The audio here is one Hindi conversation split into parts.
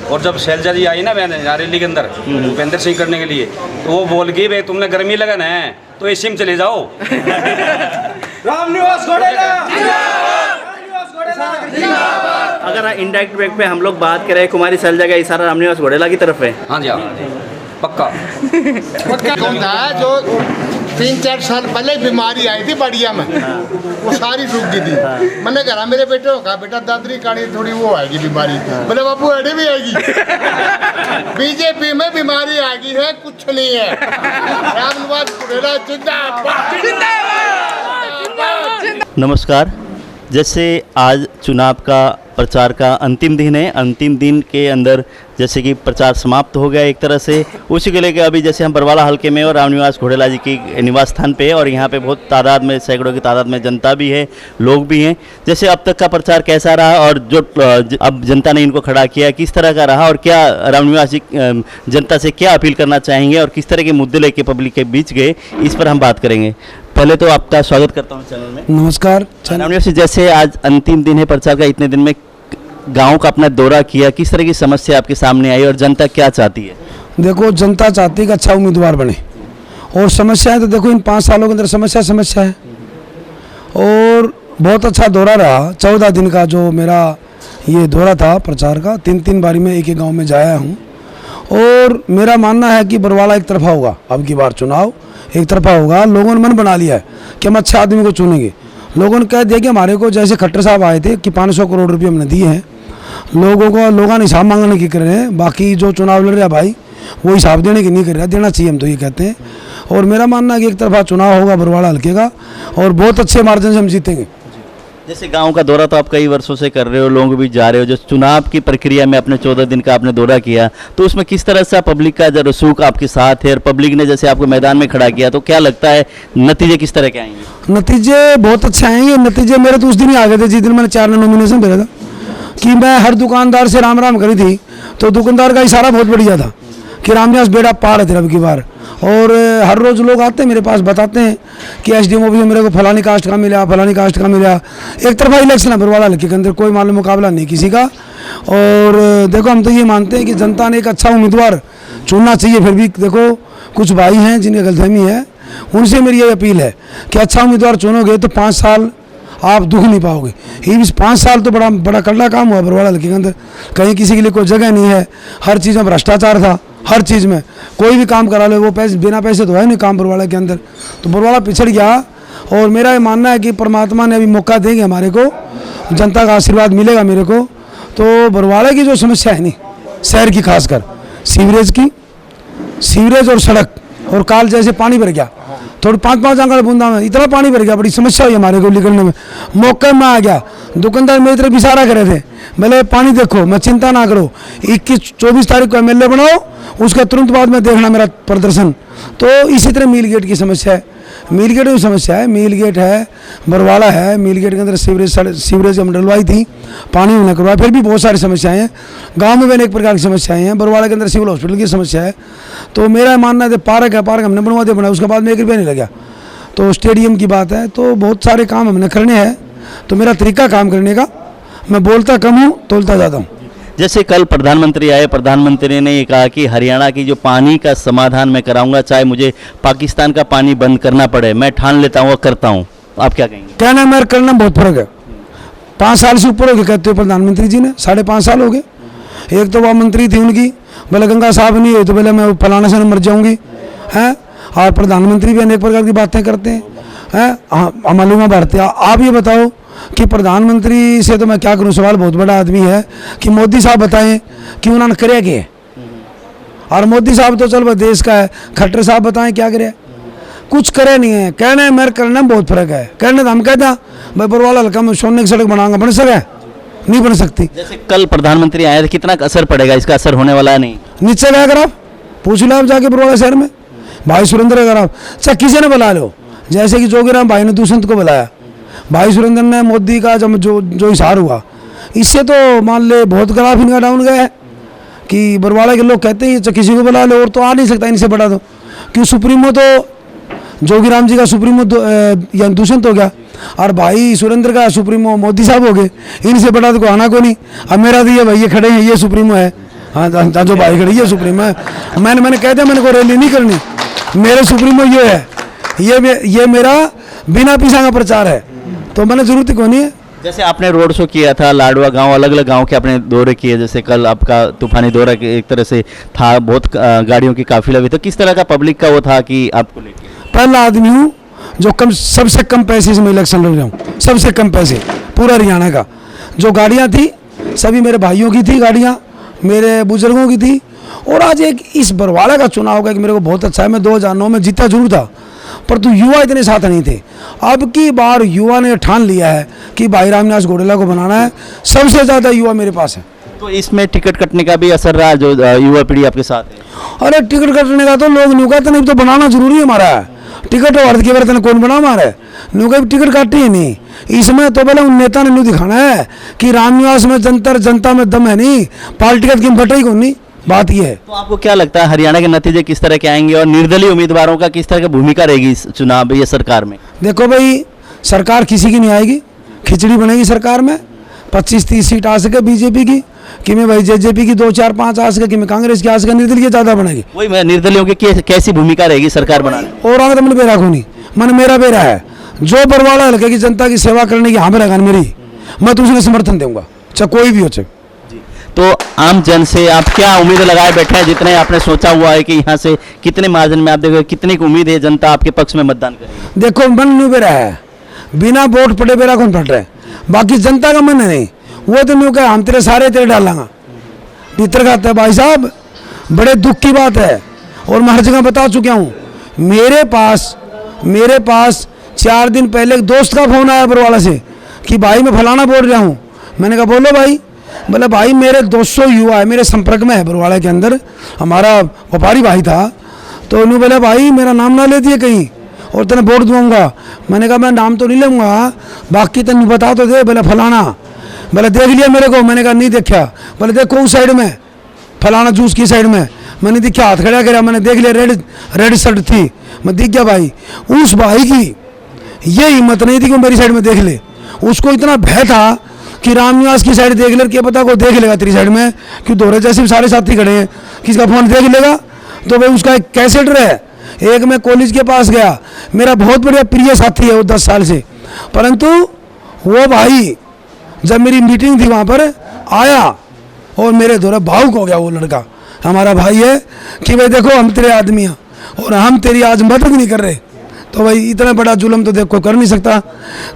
और जब शैलजा जी आई ना रैली के अंदर भूपेंद्र सिंह करने के लिए, तो वो बोल गई भाई तुमने गर्मी लगन है तो एसी में चले जाओ। रामनिवास घोड़ेला। अगर इनडायरेक्ट वे पे हम लोग बात करें, कुमारी शैलजा का इशारा रामनिवास घोड़ेला की तरफ है। हाँ जी हाँ, पक्का। जो 3-4 साल पहले बीमारी आई थी बढ़िया में, वो सारी रुक गई थी। मैंने कहा मेरे बेटे को कहा बेटा दादरी काड़ी थोड़ी वो आएगी बीमारी, बोले बाबू अड़े भी आएगी। बीजेपी में बीमारी आएगी है, कुछ नहीं है। रामनिवास घोड़ेला जिंदाबाद। नमस्कार। जैसे आज चुनाव का प्रचार का अंतिम दिन है, अंतिम दिन के अंदर जैसे कि प्रचार समाप्त हो गया एक तरह से, उसी को लेकर अभी जैसे हम बरवाला हल्के में और रामनिवास घोड़ेला जी की निवास स्थान पे, और यहाँ पे बहुत तादाद में, सैकड़ों की तादाद में जनता भी है, लोग भी हैं। जैसे अब तक का प्रचार कैसा रहा और जो अब जनता ने इनको खड़ा किया किस तरह का रहा, और क्या रामनिवास जी जनता से क्या अपील करना चाहेंगे और किस तरह के मुद्दे लेके पब्लिक के बीच गए, इस पर हम बात करेंगे। पहले तो आपका स्वागत करता हूँ चैनल में। नमस्कार। रामनिवास जी, जैसे आज अंतिम दिन है प्रचार का, इतने दिन में गांव का अपना दौरा किया, किस तरह की समस्या आपके सामने आई और जनता क्या चाहती है? देखो, जनता चाहती है कि अच्छा उम्मीदवार बने, और समस्याएं तो देखो इन 5 सालों के अंदर समस्या है। और बहुत अच्छा दौरा रहा, 14 दिन का जो मेरा ये दौरा था प्रचार का, 3 बारी मैं एक गांव में जाया हूँ। और मेरा मानना है कि बरवाला एक तरफा होगा, अब की बार चुनाव एक तरफा होगा। लोगों ने मन बना लिया है कि हम अच्छे आदमी को चुनेंगे। लोगों ने कह दिया कि हमारे को, जैसे खट्टर साहब आए थे कि 500 करोड़ रुपये हमने दिए हैं, लोगों ने हिसाब मांगने की कर रहे हैं। बाकी जो चुनाव लड़ रहा है भाई, वो हिसाब देने की नहीं कर रहा, देना चाहिए हम तो ये कहते हैं। और मेरा मानना है कि एक तरफा चुनाव होगा बरवाला हल्के का, और बहुत अच्छे मार्जिन से हम जीतेंगे। जैसे गांव का दौरा तो आप कई वर्षों से कर रहे हो, लोग भी जा रहे हो, जो चुनाव की प्रक्रिया में अपने 14 दिन का आपने दौरा किया, तो उसमें किस तरह से पब्लिक का जो रसूख आपके साथ है और पब्लिक ने जैसे आपको मैदान में खड़ा किया, तो क्या लगता है नतीजे किस तरह के आएंगे? नतीजे बहुत अच्छे आएंगे। नतीजे मेरे तो उस दिन ही आ गए थे जिस दिन मैंने 4 नॉमिनेशन भेजा था, कि मैं हर दुकानदार से राम राम करी थी, तो दुकानदार का इशारा बहुत बढ़िया था कि रामनिवास बेड़ा पार है तेरा अब की बार। और हर रोज़ लोग आते हैं मेरे पास, बताते हैं कि एसडीएम ऑफिस में मेरे को फलानी कास्ट का मिला, फलानी कास्ट का मिला। एक तरफा इलेक्शन है बरवाला हल्के के अंदर, कोई मालूम मुकाबला नहीं किसी का। और देखो, हम तो ये मानते हैं कि जनता ने एक अच्छा उम्मीदवार चुनना चाहिए। फिर भी देखो, कुछ भाई हैं जिनकी गलतफहमी है, उनसे मेरी ये अपील है कि अच्छा उम्मीदवार चुनोगे तो 5 साल आप दुख नहीं पाओगे। ये 5 साल तो बड़ा कड़ला काम हुआ बरवाला हल्के के अंदर। कहीं किसी के लिए कोई जगह नहीं है, हर चीज़ में भ्रष्टाचार था, हर चीज़ में कोई भी काम करा ले वो बिना पैसे तो है नहीं काम बरवाला के अंदर। तो बरवाला पिछड़ गया, और मेरा ये मानना है कि परमात्मा ने अभी मौका देंगे हमारे को, जनता का आशीर्वाद मिलेगा मेरे को। तो बरवाला की जो समस्या है नहीं, शहर की खासकर सीवरेज और सड़क, और काल जैसे पानी भर गया, थोड़ी 5-5 आंकड़ बूंदा में इतना पानी भर गया, बड़ी समस्या हुई हमारे को निकलने में। मौके में आ गया, दुकानदार मेरी तरफ इशारा करे थे, बोले पानी देखो, मैं चिंता ना करो, 21-24 तारीख को एमएलए बनाओ, उसके तुरंत बाद में देखना मेरा प्रदर्शन। तो इसी तरह मील गेट की समस्या है, मील गेट की समस्या है, मील गेट है, बरवाला है, मील गेट के अंदर सीवरेज हम डलवाई थी, पानी उन्हें करवाया, फिर भी बहुत सारी समस्याएं हैं। गांव में भी अनेक प्रकार की समस्याएं हैं, बरवाला के अंदर सिविल हॉस्पिटल की समस्या है। तो मेरा मानना है पार्क है, पार्क हमने बनवा दिया, बनाया, उसके बाद में 1 रुपया नहीं लगा। तो स्टेडियम की बात है, तो बहुत सारे काम हमने करने हैं। तो मेरा तरीका काम करने का, मैं बोलता कम हूँ, तोलता ज़्यादा हूँ। जैसे कल प्रधानमंत्री आए, प्रधानमंत्री ने ये कहा कि हरियाणा की जो पानी का समाधान मैं कराऊंगा, चाहे मुझे पाकिस्तान का पानी बंद करना पड़े, मैं ठान लेता हूँ और करता हूँ। आप क्या कहेंगे? कहना मेरे करना बहुत फर्क है। 5 साल से ऊपर हो गए कहते हो प्रधानमंत्री जी ने, 5.5 साल हो गए। एक तो वह मंत्री थी उनकी, बोले गंगा साहब नहीं हुई तो बोले मैं फलाने से मर जाऊँगी, हैं। और प्रधानमंत्री भी अनेक प्रकार की बातें करते हैं, मालूम भरते। आप ये बताओ कि प्रधानमंत्री से तो मैं क्या करूं, सवाल बहुत बड़ा आदमी है कि मोदी साहब बताएं कि उन्होंने करे क्या। और मोदी साहब तो चल देश का है, खट्टर साहब बताएं क्या करे, कुछ करे नहीं है। कहने मेरे करने में बहुत फर्क है। कहने तो हम कहते हैं भाई बरवाला हल्का में सोने की सड़क बनाऊंगा, बन सके? नहीं बन सकती। जैसे कल प्रधानमंत्री आए थे, कितना असर पड़ेगा? इसका असर होने वाला है नहीं? नीचे गया अगर आप पूछ लो, आप जाके बरवाला शहर में भाई सुरेंद्र, अगर आप चाहे किसी ने बुला लो, जैसे कि जोगीराम भाई ने दुष्यंत को बुलाया, भाई सुरेंद्र ने मोदी का जब जो इशार हुआ, इससे तो मान ले बहुत ग्राफ इनका डाउन गया है। कि बरवाला के लोग कहते हैं किसी को बुला लो, और तो आ नहीं सकता इनसे बड़ा, तो क्यों सुप्रीमो तो जोगीराम जी का सुप्रीमो या दुष्यंत हो गया, और भाई सुरेंद्र का सुप्रीमो मोदी साहब हो गए, इनसे बड़ा तो आना को नहीं। अब मेरा तो ये भाई ये खड़े हैं, ये सुप्रीमो है, हाँ जो भाई खड़ी है सुप्रीम है, मैंने कह दिया मैंने को रैली नहीं करनी, मेरे सुप्रीमो ये है, ये मेरा बिना पीछा का प्रचार है, तो मैंने जरूरत को नहीं है। जैसे आपने रोड शो किया था लाडवा गांव, अलग अलग गांव के आपने दौरे किए, जैसे कल आपका तूफानी दौरा एक तरह से था, बहुत गाड़ियों की काफिला भी, तो किस तरह का पब्लिक का वो था कि आपको लेके? पहला आदमी हूँ जो सबसे कम पैसे से मैं इलेक्शन लड़ रहा हूँ, सबसे कम पैसे पूरा हरियाणा का। जो गाड़ियाँ थी सभी मेरे भाइयों की थी, गाड़ियाँ मेरे बुजुर्गों की थी। और आज एक इस बरवाला का चुनाव होगा कि मेरे को बहुत अच्छा है, मैं 2009 में जीता जरूर था, पर तो युवा इतने साथ नहीं थे। अब की बार युवा ने ठान लिया है कि भाई रामनिवास घोडेला को बनाना है, सबसे ज़्यादा युवा मेरे पास है। तो इसमें टिकट कटने का भी असर रहा, जो युवा पीढ़ी आपके साथ है? अरे टिकट कटने का तो लोग न्यू कहते नहीं, तो बनाना जरूरी है हमारा टिकट, अर्थ के बर्तन कौन बना हमारे न्यू का टिकट काटी ही नहीं। इसमें तो पहले उन नेता ने न्यू दिखाना है कि रामनिवास में जनता में दम है नहीं, पार्टी का कीम बटा ही कौन नहीं, बात यह है। तो आपको क्या लगता है हरियाणा के नतीजे किस तरह के आएंगे और निर्दलीय उम्मीदवारों का किस तरह की भूमिका रहेगी इस चुनाव या सरकार में? देखो भाई, सरकार किसी की नहीं आएगी, खिचड़ी बनेगी सरकार में। 25-30 सीट आ सके बीजेपी की, कि मैं भाई जेजेपी की 2-4-5 आ सके, कि मैं कांग्रेस की आ सके, निर्दलीय ज़्यादा बनेगी। वही मैं निर्दलियों की कैसी भूमिका रहेगी सरकार बनाने? और आगे तो मैंने बेरा खूनी, मन मेरा बेरा है, जो बरवाला हल्के की जनता की सेवा करने की हाँ मेरा गान मेरी, मैं तो उसने समर्थन दूंगा, चाहे कोई भी हो। चाहे तो आम जन से आप क्या उम्मीद लगाए बैठे हैं? जितने आपने सोचा हुआ है कि यहाँ से कितने मार्जिन में आप देखो, कितनी उम्मीद है जनता आपके पक्ष में मतदान करेगी? देखो मन नहीं बेरा है, बिना वोट पटे बेरा कौन फट रहे, बाकी जनता का मन है नहीं, वो तो न्यू कहा हम तेरे सारे तेरे डालांगा भीतर का है। भाई साहब बड़े दुख की बात है, और मैं हर जगह बता चुका हूँ। मेरे पास 4 दिन पहले एक दोस्त का फोन आया बरवाला से कि भाई मैं फलाना बोल रहा हूँ। मैंने कहा बोलो भाई। बोले भाई मेरे 200 युवा है मेरे संपर्क में है बरवाला के अंदर, हमारा व्यापारी भाई था, तो उन्होंने बोला भाई मेरा नाम ना ले दिए कहीं और तेने वोट दूंगा। मैंने कहा मैं नाम तो नहीं लूँगा, बाकी तेन बता तो दे। बोले फलाना। बोले देख लिया मेरे को? मैंने कहा नहीं देखा। बोले देखो उस साइड में फलाना जूस की साइड में, मैंने देखा हाथ खड़ा करा, मैंने देख लिया रेड शर्ट थी, मैं दिख गया भाई। उस भाई की ये हिम्मत नहीं थी कि मेरी साइड में देख ले, उसको इतना भय था कि रामनिवास की साइड देख ले, क्या पता को देख लेगा तेरी साइड में, कि दोहरे जैसे सारे साथी खड़े हैं, किसका फोन देख लेगा। तो भाई उसका एक कैसेट रहे। एक मैं कॉलेज के पास गया, मेरा बहुत बढ़िया प्रिय साथी है वो 10 साल से, परंतु वो भाई जब मेरी मीटिंग थी वहाँ पर आया और मेरे द्वारा भावुक हो गया। वो लड़का हमारा भाई है कि भाई देखो हम तेरे आदमी हैं और हम तेरी आज मदद नहीं कर रहे, तो भाई इतना बड़ा जुल्म तो देखो कर नहीं सकता।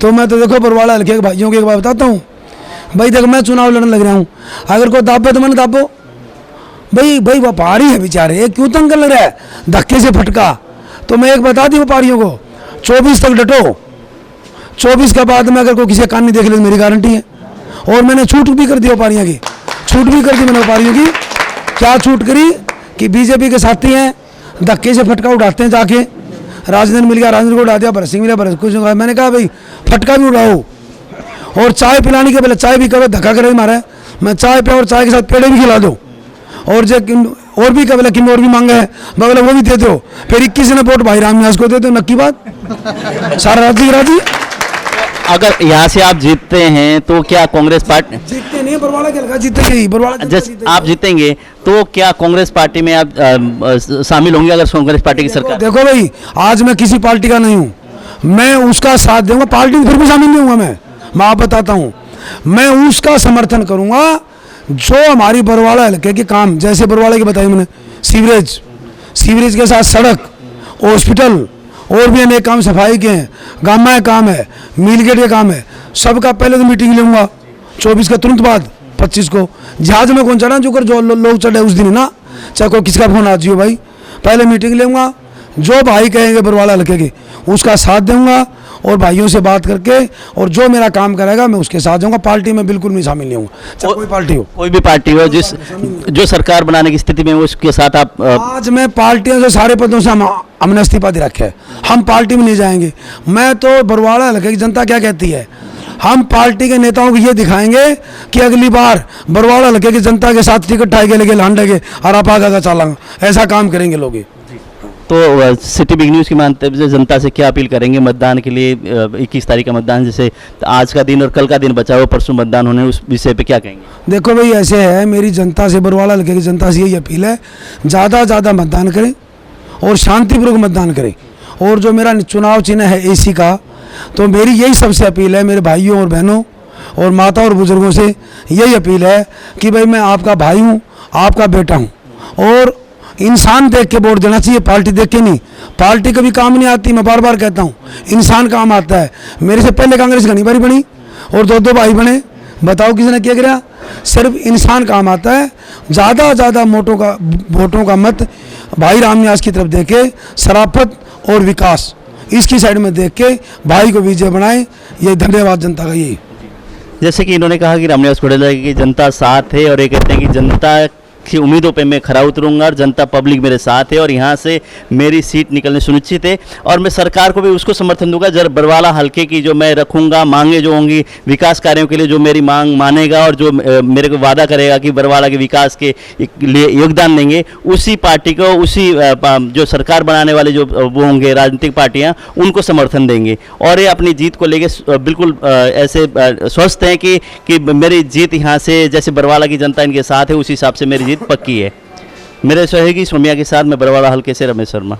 तो मैं तो देखो बरवाला हल्के के भाइयों की एक बात बताता हूँ भाई, देखो मैं चुनाव लड़ने लग रहा हूँ, अगर कोई दाबे तो मैंने दाबो भाई व्यापारी है बेचारे, क्यों तंग कर लग रहा है धक्के से फटका। तो मैं एक बता दी व्यापारियों को 24 तक डटो, 24 के बाद में अगर कोई किसी कान नहीं देख ले तो मेरी गारंटी है। और मैंने छूट भी कर दी व्यापारियों की, छूट भी कर दी मैंने व्यापारियों की। क्या छूट करी कि बीजेपी के साथी हैं, धक्के से फटका उड़ाते हैं, जाके राजधानी मिल गया राजधानी को उड़ा दिया, भरत सिंह मिला भरत कुछ। मैंने कहा भाई फटका भी उड़ाओ, और चाय पिलाने के पहले चाय भी कभी धक्का करे मारा, मैं चाय पे और चाय के साथ पेड़े भी खिला दो, और जो और भी कभी कि और भी मांगा है बोले वो भी दे दो। फिर 21 ने वोट भाई रामनिवास को दे दो, नक्की बात सारा राजी। अगर यहाँ से आप जीतते हैं तो क्या कांग्रेस पार्टी जीतते नहीं, बरवाला के लगा जीतेंगे, बरवाला आप जीतेंगे तो क्या कांग्रेस पार्टी में आप शामिल होंगे अगर कांग्रेस पार्टी की सरकार? देखो भाई आज मैं किसी पार्टी का नहीं हूँ, मैं उसका साथ दूंगा, पार्टी में फिर भी शामिल नहीं हूँगा। मैं आप बताता हूँ, मैं उसका समर्थन करूँगा जो हमारी बरवाला हल्के के काम, जैसे बरवाला की बताई मैंने, सीवरेज के साथ सड़क, हॉस्पिटल और भी अनेक काम, सफाई के हैं, गामा का काम है, मील गेट का काम है, सबका पहले तो मीटिंग लूँगा 24 के तुरंत बाद। 25 को जहाज में कौन चढ़ा जो लोग चढ़े उस दिन ना, चाहे कोई किसका फोन आ जियो भाई, पहले मीटिंग लूँगा, जो भाई कहेंगे बरवाला हल्के के उसका साथ दूंगा, और भाइयों से बात करके और जो मेरा काम करेगा मैं उसके साथ जाऊंगा। पार्टी में बिल्कुल नहीं शामिल नहीं हूँ, चाहे कोई पार्टी हो, कोई भी पार्टी हो, जो सरकार बनाने की स्थिति में उसके साथ आप आज मैं पार्टियों से सारे पदों से हमने इस्तीफा दे रखे है, हम पार्टी में नहीं जाएंगे। मैं तो बरवाला हल्के की जनता क्या कहती है, हम पार्टी के नेताओं को ये दिखाएंगे कि अगली बार बरवाला हल्के की जनता के साथ टिकट ठाए लेके लांडेगे और आप आगे चलांगा, ऐसा काम करेंगे लोग। तो सिटी बिग न्यूज़ के माध्यम से जनता से क्या अपील करेंगे मतदान के लिए? 21 तारीख का मतदान, जैसे आज का दिन और कल का दिन बचा हुआ, परसों मतदान होने, उस विषय पे क्या कहेंगे? देखो भाई, ऐसे है, मेरी जनता से, बरवाला हल्के की जनता से यही अपील है, ज़्यादा ज़्यादा मतदान करें और शांतिपूर्वक मतदान करें। और जो मेरा चुनाव चिन्ह है AC का, तो मेरी यही सबसे अपील है, मेरे भाइयों और बहनों और माता और बुजुर्गों से यही अपील है कि भाई मैं आपका भाई हूँ, आपका बेटा हूँ, और इंसान देख के वोट देना चाहिए, पार्टी देख के नहीं। पार्टी कभी काम नहीं आती, मैं बार बार कहता हूँ, इंसान काम आता है। मेरे से पहले कांग्रेस घनी बारी बनी और 2-2 भाई बने, बताओ किसने क्या किया? सिर्फ इंसान काम आता है। ज़्यादा ज़्यादा वोटों का मत भाई रामनिवास की तरफ देके, शराफत और विकास इसकी साइड में देख के भाई को विजय बनाए। ये धन्यवाद जनता का। यही जैसे कि इन्होंने कहा कि रामनिवास घोडेला की जनता साथ है, और ये कहते हैं कि जनता की उम्मीदों पे मैं खरा उतरूंगा और जनता पब्लिक मेरे साथ है और यहाँ से मेरी सीट निकलनी सुनिश्चित है, और मैं सरकार को भी उसको समर्थन दूंगा जब बरवाला हल्के की जो मैं रखूंगा मांगे जो होंगी विकास कार्यों के लिए, जो मेरी मांग मानेगा और जो मेरे को वादा करेगा कि बरवाला के विकास के लिए योगदान देंगे, उसी पार्टी को, उसी जो सरकार बनाने वाले जो वो होंगे राजनीतिक पार्टियाँ, उनको समर्थन देंगे। और ये अपनी जीत को लेके बिल्कुल ऐसे स्वस्थ हैं कि मेरी जीत यहाँ से, जैसे बरवाला की जनता इनके साथ है, उसी हिसाब से मेरी जीत पक्की है। मेरे सहयोगी सोमिया के साथ मैं बरवाला हल्के से रमेश शर्मा।